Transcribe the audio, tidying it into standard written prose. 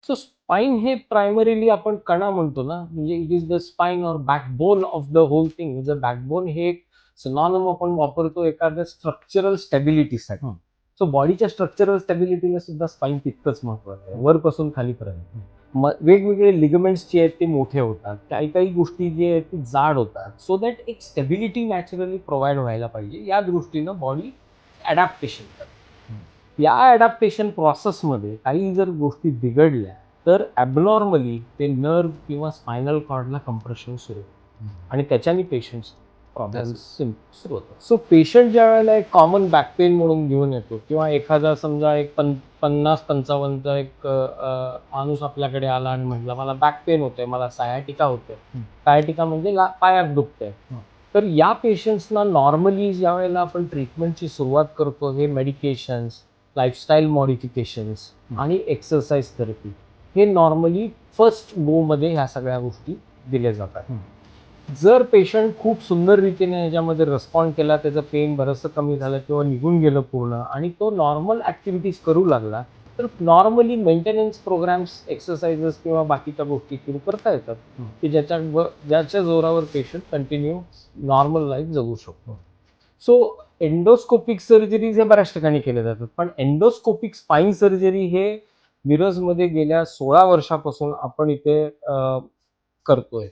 So spine हे primarily आपण कणा म्हणतो ना, म्हणजे it is the spine or backbone of the whole thing. The backbone हे एक सिनॉनिम आपण वापरतो एखाद्या स्ट्रक्चरल स्टॅबिलिटीसाठी. सो बॉडीच्या स्ट्रक्चरल स्टॅबिलिटीला सुद्धा स्पाइन तितकंच महत्वाचं आहे, वरपासून खालीपर्यंत. वेगवेगळे लिगमेंट्स जे आहेत ते मोठे होतात, काही काही गोष्टी जे आहेत ते जाड होतात, सो दॅट एक स्टॅबिलिटी नॅचरली प्रोव्हाइड व्हायला पाहिजे. या दृष्टीनं बॉडी अडॅप्टेशन करते. या अडॅप्टेशन प्रोसेसमध्ये काही जर गोष्टी बिघडल्या तर ॲबनॉर्मली ते नर्व किंवा स्पायनल कॉर्डला कंप्रेशन सुरू होतं आणि त्याच्याने पेशंट्स प्रॉब्लेम सुरू होतं. सो पेशंट ज्या वेळेला एक कॉमन बॅक पेन म्हणून घेऊन येतो किंवा एखादा समजा एक 50-55चा एक माणूस आपल्याकडे आला आणि म्हटलं मला बॅक पेन होतंय, मला सायाटिका होते. सायाटिका म्हणजे पायात दुखतंय. तर या पेशंट्सना नॉर्मली ज्या वेळेला आपण ट्रीटमेंटची सुरुवात करतो, हे मेडिकेशन्स, लाईफस्टाईल मॉडिफिकेशन्स आणि एक्सरसाइज थेरपी हे नॉर्मली फर्स्ट गो मध्ये ह्या सगळ्या गोष्टी दिल्या जातात. जर पेशंट खूप सुंदर रीतीने ह्याच्यामध्ये रिस्पॉन्ड केला, त्याचं पेन बरंचसं कमी झालं किंवा निघून गेलं पूर्ण आणि तो नॉर्मल ऍक्टिव्हिटीज करू लागला, तर नॉर्मली मेंटेनन्स प्रोग्राम्स, एक्सरसाइजेस किंवा बाकीच्या गोष्टी सुरू करता येतात की ज्याच्या जोरावर पेशंट कंटिन्यू नॉर्मल लाईफ जगू शकतो. सो एंडोस्कोपिक सर्जरीज हे बऱ्याच ठिकाणी केले जातात, पण एंडोस्कोपिक स्पाइन सर्जरी हे मिरजमध्ये गेल्या 16 वर्षापासून आपण इथे करतोय.